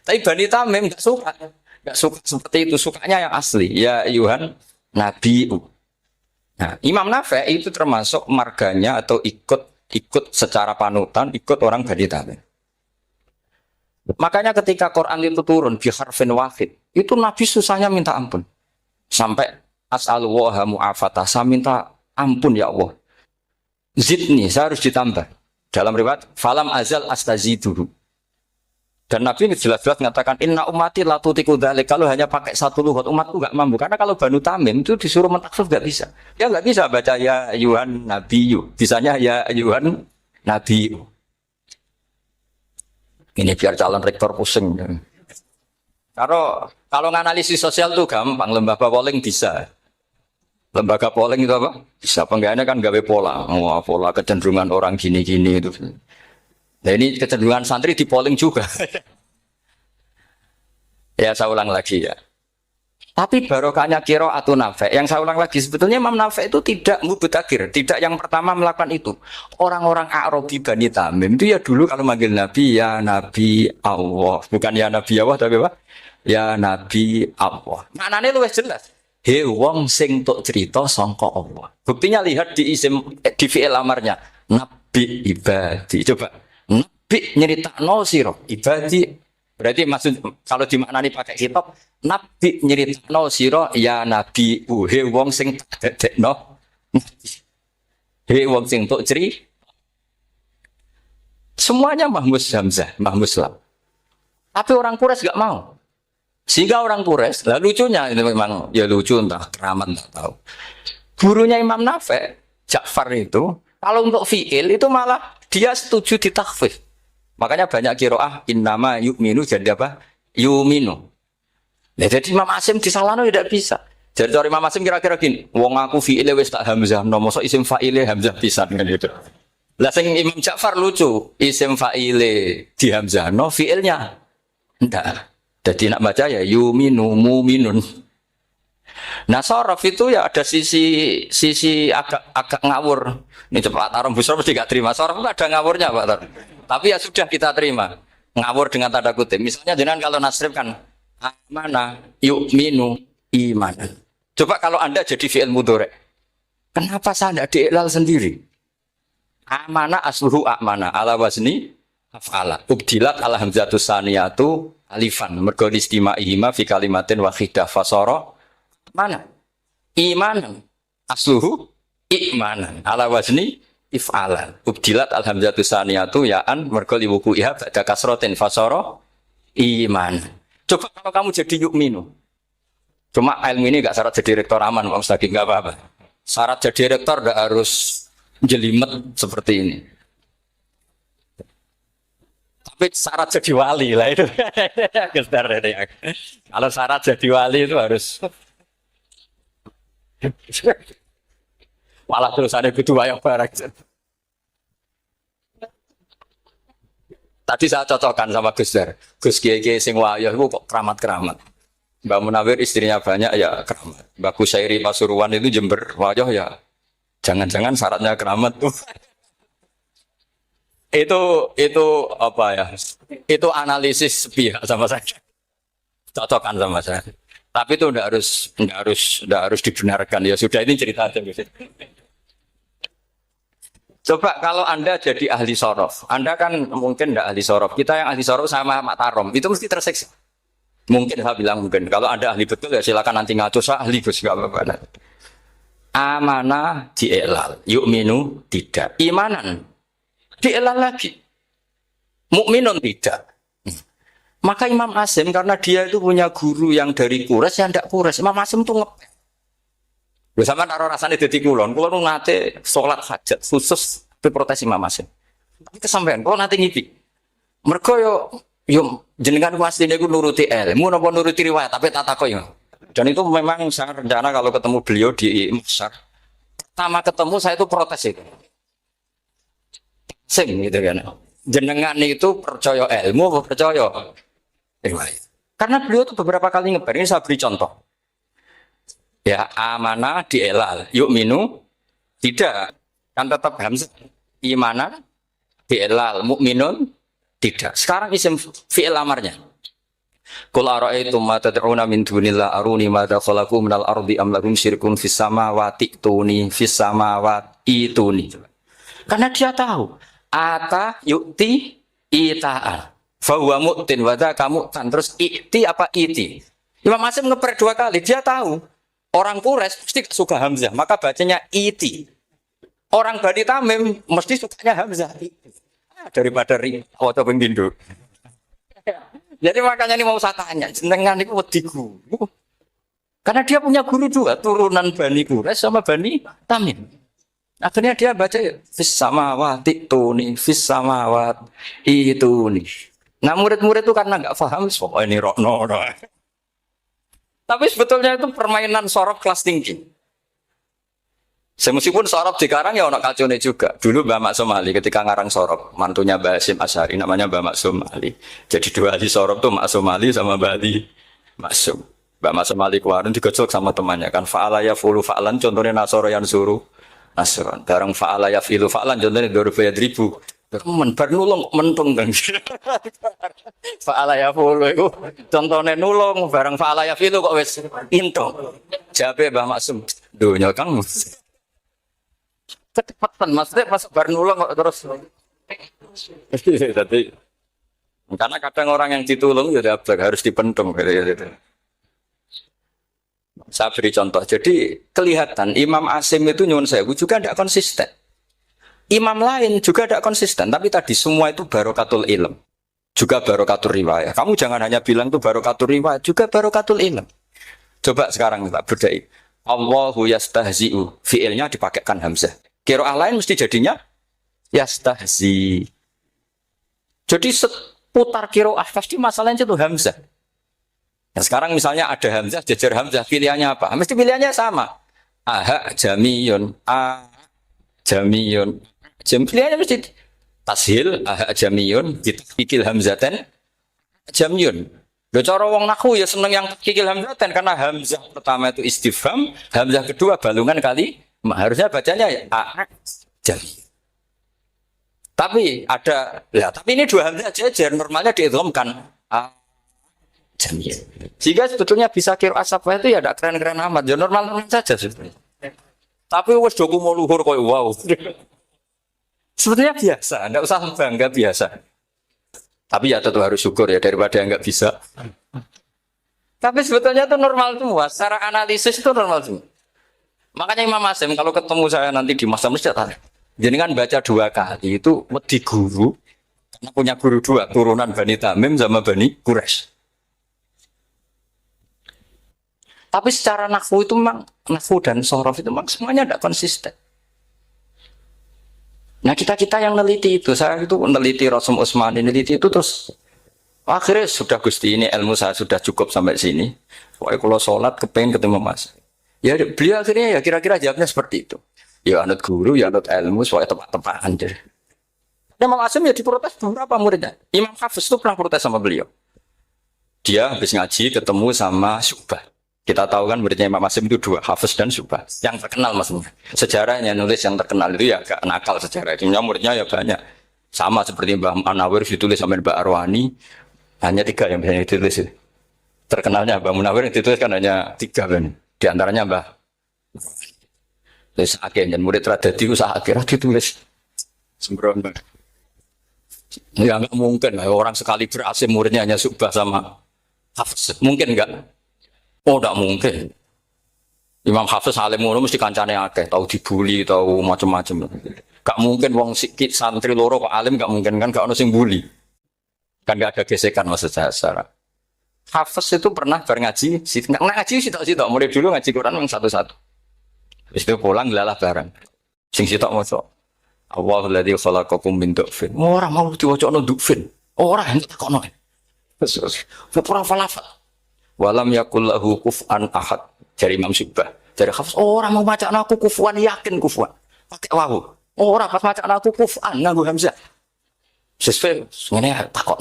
Tapi Bani Tamim enggak suka. Enggak suka seperti itu, sukanya yang asli. Ya ayyuhan nabiyyu. Nah, Imam Nafi itu termasuk marganya atau ikut secara panutan, ikut orang Bani Tamim. Makanya ketika Quran itu turun bi harfin wahid, itu Nabi susahnya minta ampun. Sampai as'alullaha mu'afatah, saya minta ampun ya Allah. Zidni, saya harus ditambah. Dalam riwayat falam azal astaziduhu. Dan Nabi jelas-jelas mengatakan inna ummati la tutiku dzalik. Kalau hanya pakai satu lugat umatku enggak mampu. Karena kalau Banu Tamim itu disuruh mentakhfif enggak bisa. Dia enggak bisa baca ya ayyuhan nabiyyu. Bisanya ya ayyuhan nabiyyu. Ini biar calon rektor pusing. Kalau nganalisis sosial tuh gampang, lembaga polling bisa. Lembaga polling itu apa? Bisa penggayanya kan gawe pola. Oh, pola kecenderungan orang gini-gini itu. Nah ini kecenderungan santri di polling juga. Ya saya ulang lagi ya. Tapi barokahnya qiraatun Nafi. Yang saya ulang lagi sebetulnya Imam Nafi itu tidak mubtagir, tidak yang pertama melakukan itu. Orang-orang A'rabi Bani Tamim itu ya dulu kalau manggil Nabi ya Nabi Allah, bukan ya Nabi Allah tapi apa? Ya Nabi Allah. Maknanya luwih jelas. He wong sing tok cerita sangka Allah. Buktinya lihat di isim di fi'il amarnya. Nabi ibadi. Coba. Nabi nyeritakno sira ibadi Berarti maksud kalau dimaknani pakai kitab, nabi nyeritakno sira ya nabi he wong sing tak dadekno. He wong sing tok ceri. Semuanya Mahmus Hamzah, Mahmus Lam. Tapi orang Quraisy gak mau. Sehingga orang Quraisy, lah lucunya ini memang ya lucu entah keramat enggak tahu. Gurunya Imam Nafi' Ja'far itu kalau untuk fi'il itu malah dia setuju ditakhfif. Makanya banyak qiraah innama yu'minu jadi apa? Yu'minu. Nah, jadi Imam Asim disalahno tidak bisa. Jadi dari Imam Asim kira-kira gini, wong aku fi'ile wis tak hamzah, no mosok isim fa'ile hamzah pisan kan gitu. Lah sing Imam Ja'far lucu, isim fa'ile di hamzah, no fi'ilnya ndak. Jadi nak baca ya yuminu muminun. Nah sorof itu ya ada sisi agak ngawur. Ini cepat Tarom Busro mesti gak terima. Sorof itu ada ngawurnya Pak Tar. Tapi ya sudah kita terima. Ngawur dengan tanda kutip. Misalnya jangan kalau nasrif kan amana yuminu imanan. Coba kalau Anda jadi fi'il mudhari'. Kenapa saya tidak diiklal sendiri? Amana asluhu amana ala wazni af'ala. Ubdilat ala hamzatus saniyatu alifan mergo istima'ihima fi kalimatin wahidah fasara mana imanan asluhu imanan ala wazni if'alan ubdilat al hamzatus saniyatu ya'an mergo liwuqu'iha ba'da kasratin fasara iman. Coba kalau kamu jadi yu'minu, cuma ilmu ini gak syarat jadi rektor aman Pak Mustaqim, gak apa-apa. Syarat jadi rektor gak harus jelimet seperti ini. Tapi syarat jadi wali lah itu. Kalau syarat jadi wali itu harus malah terusannya kedua yang barang. Tadi saya cocokkan sama Gus Dar. Gus Kiai sing wayah itu kok keramat-keramat. Mbak Munawir istrinya banyak ya keramat. Mbak Kusairi Pasuruan itu Jember wayah ya. Jangan-jangan syaratnya keramat tuh. Itu apa ya? Itu analisis pihak sama saya. Cocokkan sama saya. Tapi itu enggak harus dibenarkan. Ya sudah ini cerita aja gitu. Coba kalau Anda jadi ahli sorof, Anda kan mungkin enggak ahli sorof. Kita yang ahli sorof sama Mak Tarom, itu mesti terseksa. Mungkin saya bilang mungkin. Kalau Anda ahli betul ya silakan nanti ngaco saya ahli Gus enggak apa-apa. Amanah dielal, yu'minu tidak. Imanan dielal lagi. Mukminun tidak. Maka Imam Asim karena dia itu punya guru yang dari Quraisy yang tidak Quraisy. Imam Asim itu ngepel. Lho sampean karo rasane dadi kulon nate salat hajat khusus protes Imam Asim. Tapi kesampean kula nate ngipi. Mergo yo jenengan mestine iku nuruti ilmu napa nuruti riwayat tapi tak takoki. Dan itu memang saya rencana kalau ketemu beliau di Masar. Pertama ketemu saya itu protes itu. Sing gitu kan. Jenengan itu percaya ilmu apa percaya riwayat? Karena beliau itu beberapa kali ngebar, ini saya beri contoh. Ya amanah dielal, yu'minu tidak, kan tetap hamzah. Imanan dielal, mukminun tidak. Sekarang isim fi'il amarnya. Qul ara'aytum ma tad'una min dunillah aruni madza khalaqu minal ardi am lahum syirkun fis samawati tuni fis samawati tuni. Karena dia tahu ata yu'ti ita'an. Fahuwa mu'tin wadha kamu tan. Terus i'ti apa iti. Imam Asim ngeper 2 kali. Dia tahu orang Quraisy mesti suka hamzah. Maka bacanya iti. Orang Bani Tamim mesti sukanya hamzah. Daripada ring atau penggindu. Jadi makanya ini mau saya tanya. Jenengan itu wediku. Karena dia punya guru juga. Turunan Bani Quraisy sama Bani Tamim. Akhirnya dia baca fis samawati tuni fis samawat itu nih. Nah murid-murid itu karena nggak paham, pokoknya ini rokno. Tapi sebetulnya itu permainan sorof kelas tinggi. Meskipun sorof dikarang ya ono kacone juga. Dulu Mbak Maksum Ali ketika ngarang sorof, mantunya Mbak Hasyim Asy'ari namanya Mbak Maksum Ali. Jadi 2 ahli sorof tuh Maksum Ali sama Mbak Ali Maksum. Mbak Maksum Ali kemarin digojlok sama temannya kan fa'ala yafulu fa'lan contohnya nasoro yang suruh nasron. Barang fa'ala yafilu fa'lan contohnya doroba yadribu. Men bar nulung mentung kan. Fa'ala yafulu itu contohnya nulung barang fa'ala yafilu kok wis intung. Jabe Mbah Maksum. Dunya Kang. Kecepatan maksudnya pas bar nulung kok terus. Jadi Karena kadang orang yang ditulung ya dablek, harus dipendung gitu. Saya beri contoh. Jadi kelihatan Imam Asim itu nyuwun sewu juga tidak konsisten. Imam lain juga tidak konsisten. Tapi tadi semua itu barokatul ilm. Juga barokatul riwayat. Kamu jangan hanya bilang itu barokatul riwayat. Juga barokatul ilm. Coba sekarang kita berdai. Allahu yastahzi'u. Fi'ilnya dipakaikan hamzah. Qiraah lain mesti jadinya yastahzi. Jadi seputar qiraah pasti masalahnya itu hamzah. Nah, sekarang misalnya ada hamzah, jajar hamzah, pilihannya apa? Mesti pilihannya sama. Aha jamiyun, a jamiyun. Pilihannya mesti tashil, aha jamiyun, pikil hamzatan, jamiyun. Loh, cara wong nahwu ya seneng yang pikil hamzatan karena hamzah pertama itu istifham, hamzah kedua balungan kali, harusnya bacanya ya a jamiyun. Tapi ada, ya tapi ini dua hamzah jajar, normalnya diidghamkan a jamiyun. Sehingga sebetulnya bisa kira asapa itu ya tidak keren-keren amat, ya normal-normal saja sebetulnya. Tapi wes doku mau luhur koyo wow. Sebetulnya biasa, tidak usah bangga biasa. Tapi ya tentu harus syukur ya daripada yang nggak bisa. Tapi sebetulnya itu normal semua, secara analisis itu normal semua. Makanya Imam Asim kalau ketemu saya nanti di masa masjid, jadi kan baca 2 kali itu wedi guru, karena punya guru 2, turunan Bani Tamim sama Bani Quraisy. Tapi secara nahwu itu memang, nahwu dan sorof itu memang semuanya tidak konsisten. Nah kita yang neliti itu, saya itu neliti Rasul Utsmani, neliti itu terus akhirnya sudah Gusti ini ilmu saya sudah cukup sampai sini. Pokoknya kalau sholat kepengen ketemu Mas. Ya beliau akhirnya ya kira-kira jawabnya seperti itu. Ya anut guru, ya anut ilmu, soalnya tepat-tepatan. Dan Imam Asim ya diprotes beberapa muridnya. Imam Hafiz itu pernah protes sama beliau. Dia habis ngaji ketemu sama Syu'bah. Kita tahu kan muridnya Imam Asim itu 2, Hafiz dan Syu'bah. Yang terkenal maksudnya. Sejarahnya nulis yang terkenal itu ya agak nakal sejarah. Ini muridnya ya banyak. Sama seperti Mbah Munawir ditulis sama Mbah Arwani. Hanya 3 yang biasanya ditulis. Terkenalnya Mbah Munawir yang ditulis kan hanya 3 kan. Di antaranya Mbah. Terus akhirnya murid Radadi usaha akhirnya ditulis. Sembrono. Ya nggak mungkin. Orang sekali berasim muridnya hanya Syu'bah sama Hafiz. Mungkin enggak? Oh, tidak mungkin. Imam Hafiz alim ngono mesti kancane akeh, tahu dibully, tahu macam-macam. Gak mungkin wong sikit santri loro kok alim gak mungkin kan gak ono sing bully. Kan gak ada gesekan maksud saya secara. Hafiz itu pernah ngaji, ngaji sitok-sitok, mulai dulu ngaji Quran memang satu-satu. Habis itu pulang lalah bareng. Sing sitok maca. Allahul ladzi khalaqakum min du'fin. Ora mau diwacana du'fin. Ora entuk takono. Terus ora falafat. Walam yakul lahu kuf'an ahad dari Imam Syu'bah. Dari Hafiz, orang mau macam aku kufuan, yakin kufuan. Pakai wawu. Orang pas macam aku kuf'an nganggo hamzah. Sesuai ngene takok.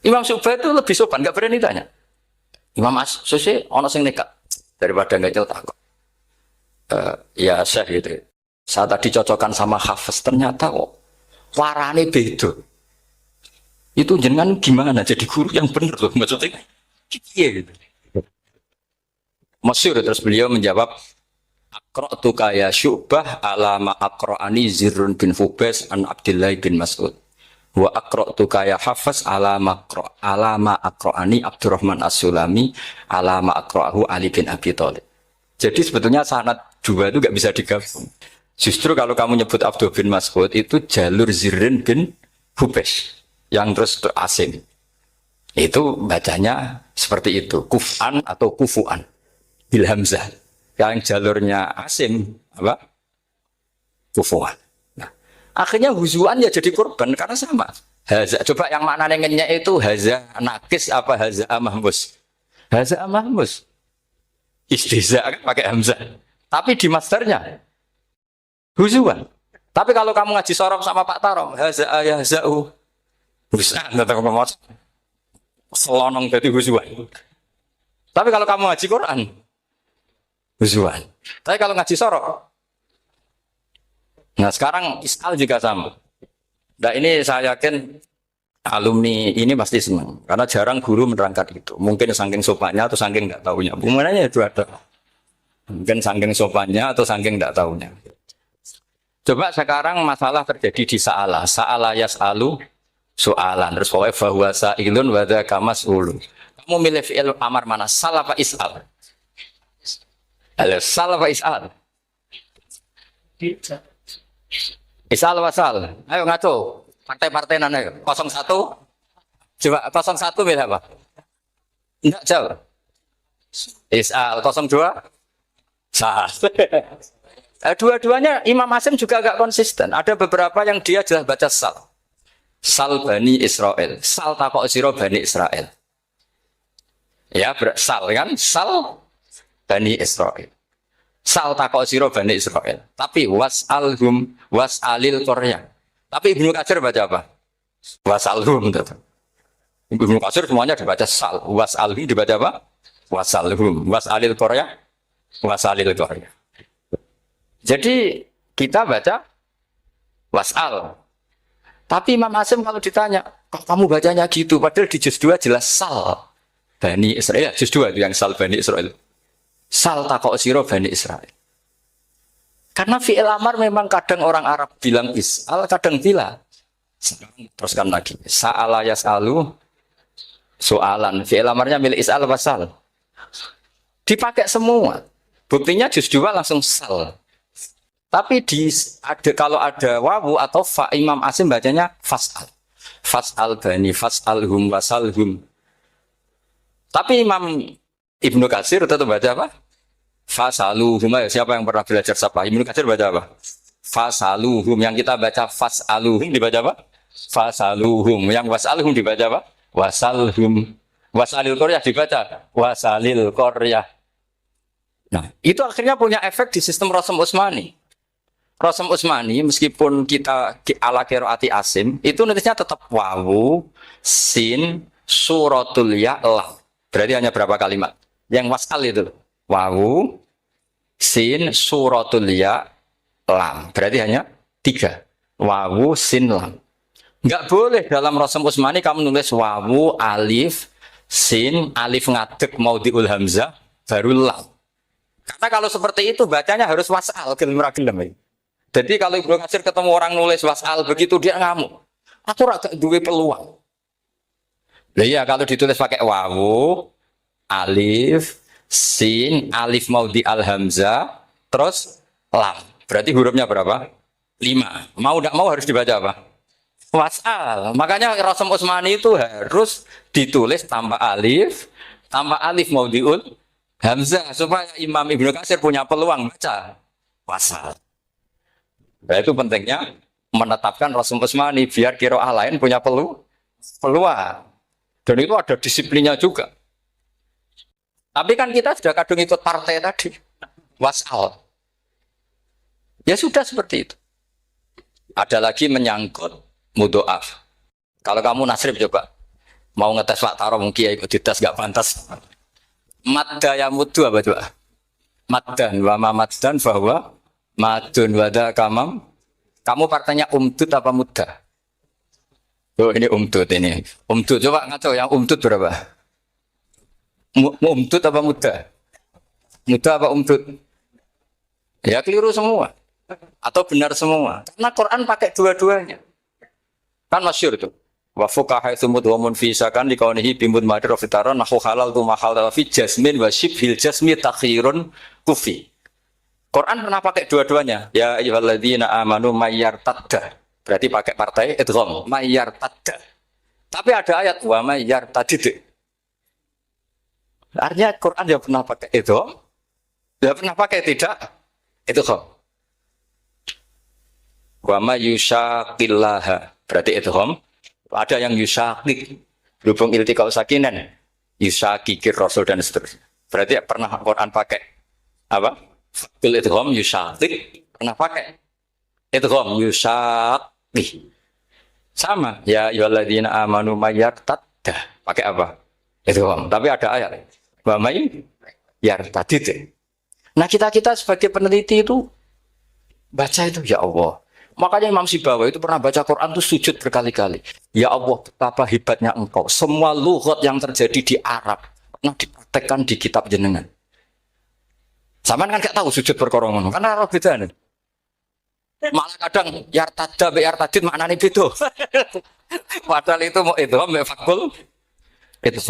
Imam Syu'bah itu lebih sopan, enggak berani tanya. Imam As-Susi ono sing nekat daripada enggak jauh takok. Ya Syekh gitu. Saya tadi cocokkan sama Hafiz ternyata kok warane beda. Itu jenengan gimana jadi guru yang bener loh maksudnya? Iya gitu. Masyhur terus beliau menjawab Aqra'tu kaya Syu'bah alama aqra'ani Zirrun bin Fubais an Abdillah bin Mas'ud. Wa aqra'tu kaya Hafiz alama aqra'ani Abdurrahman As-Sulami alama aqra'ahu Ali bin Abi Thalib. Jadi sebetulnya sanad 2 itu gak bisa digabung. Justru kalau kamu nyebut Abdul bin Mas'ud itu jalur Zirrun bin Fubais yang terus Asim. Itu bacanya seperti itu, kuf'an atau kufu'an bil hamzah. Yang jalurnya Asim apa? Kufu'an. Nah, akhirnya huzuan ya jadi korban karena sama. Haza, coba yang maknanya ngenyek itu haza nakis apa haza mahmus? Haza mahmus. Istiza kan pakai hamzah. Tapi di masternya huzuan. Tapi kalau kamu ngaji sorof sama Pak Tarom, haza ayahza'u. Bisa enggak ngomong selonong dari huzuan. Tapi kalau kamu ngaji Quran, huzuan. Tapi kalau ngaji sorok, nah sekarang isal juga sama. Nah ini saya yakin alumni ini pasti senang karena jarang guru menerangkan itu. Mungkin saking sopannya atau saking nggak tahunya. Bagaimana itu ada? Mungkin saking sopannya atau saking nggak tahunya. Coba sekarang masalah terjadi di Sa'ala. Sa'ala yas'alu soalan. Terus pokoknya bahwa sa'ilun wada kamas ulu. Kamu milih fi'il amar mana? Sal apa is'al? Halo, sal apa is'al? Is'al apa sal? Ayo ngaco. Partai-partai nana yuk. 01. Coba 01 milih apa? Enggak jauh. Is'al 02. Sal. Dua-duanya Imam Hasim juga agak konsisten. Ada beberapa yang dia jelas baca sal. Sal Bani Israel. Sal takok siro Bani Israel. Ya, sal kan? Sal Bani Israel. Sal takok siro Bani Israel. Tapi was'alhum was'alil Korea. Tapi Ibnu Katsir baca apa? Was'alhum. Ibnu Katsir semuanya dibaca sal. Was'alhum dibaca apa? Was'alhum. Was'alil Korea. Was'alil Korea. Jadi kita baca was'al. Tapi Imam Hasim kalau ditanya, kok kamu bacanya gitu? Padahal di juz 2 jelas sal Bani Israel. Juz 2 itu yang sal Bani Israel. Sal takok siro Bani Israel. Karena fi'il amar memang kadang orang Arab bilang is'al, kadang bila. Teruskan lagi. Sa'ala yas'alu soalan. Fi'il amarnya milik is'al apa sal? Dipakai semua. Buktinya juz 2 langsung sal. Tapi kalau ada wawu atau fa, Imam Hasim bacanya fas'al. Fas'al bani, fas'alhum, wasalhum. Tapi Imam Ibnu Katsir tetap baca apa? Fasaluhum. Siapa yang pernah belajar sapa? Ibnu Katsir baca apa? Fasaluhum. Yang kita baca fasaluhum dibaca apa? Fasaluhum. Yang wasalhum dibaca apa? Wasalhum. Wasalil Korea dibaca wasalil Korea. Nah, itu akhirnya punya efek di sistem Rasm Utsmani. Rasm Utsmani meskipun kita ala qiraati Asim, itu nulisnya tetap wawu, sin, suratul ya, lam. Berarti hanya berapa kalimat? Yang wasal itu wawu, sin, suratul ya, lam. Berarti hanya 3. Wawu, sin, lam. Enggak boleh dalam Rasm Utsmani kamu nulis wawu, alif, sin, alif ngadeg maudhi'ul hamzah, baru lam. Karena kalau seperti itu bacanya harus wasal, gelem. Jadi kalau Ibnu Katsir ketemu orang nulis wasal begitu dia ngamuk. Aku agak duwe peluang. Lah iya kalau ditulis pakai wawu, alif, sin, alif maudhi al hamzah, terus lam. Berarti hurufnya berapa? 5. Mau tidak mau harus dibaca apa? Wasal. Makanya Rasm Utsmani itu harus ditulis tanpa alif maudhiul hamzah supaya Imam Ibnu Katsir punya peluang baca wasal. Nah, itu pentingnya menetapkan Rasm Utsmani biar qiraah lain punya peluang. Dan itu ada disiplinnya juga. Tapi kan kita sudah kadung ikut partai tadi. Wasal. Ya sudah seperti itu. Ada lagi menyangkut mudhoaf. Kalau kamu nasrib coba. Mau ngetes Pak Taro mungkin ikut dites gak pantas. Madda ya mudhu apa coba? Maddan wa ma maddan bahwa madun wada kamam. Kamu partainya umdud apa mudah? Oh ini umdud ini. Umdud coba ngaco yang umdud berapa? Umdud apa mudah? Mudah apa umdud? Ya keliru semua. Atau benar semua. Karena Quran pakai dua-duanya. Kan masyhur itu. Wa fuqaha tsumud wa munfisakan liqaunihi bimud madra fitaran nahu halal tu mahal fi jasmin wa shibhil jasmi takhirun kufi. Quran pernah pakai dua-duanya. Ya ayyuhalladzina amanu mayyartadda. Berarti pakai partai idgham, mayyartadda. Tapi ada ayat wa mayyartadid. Artinya Quran dia pernah pakai idgham, dia pernah pakai tidak idgham. Wa mayyushaqillaha. Berarti idgham. Ada yang yusyaqik. Berhubung iltiqau sakinan, yusyaqikir rasul dan seterusnya. Berarti pernah Quran pakai apa? Fatul idgham yusyaqik pernah pakai idgham yusyaqik sama ya ayyuhalladzina amanu mayyartadda pakai apa idgham tapi ada ayat wa may yartadid. Nah kita sebagai peneliti itu baca itu ya Allah. Makanya Imam Sibawi itu pernah baca Quran itu sujud berkali-kali. Ya Allah betapa hebatnya engkau. Semua lughat yang terjadi di Arab pernah dipraktekkan di kitab jenengan. Sama kan gak tahu sujud perkara ngono. Karena ora bedane. Malah kadang yartada be yartadid maknane beda. Padahal itu mau itu fakul itu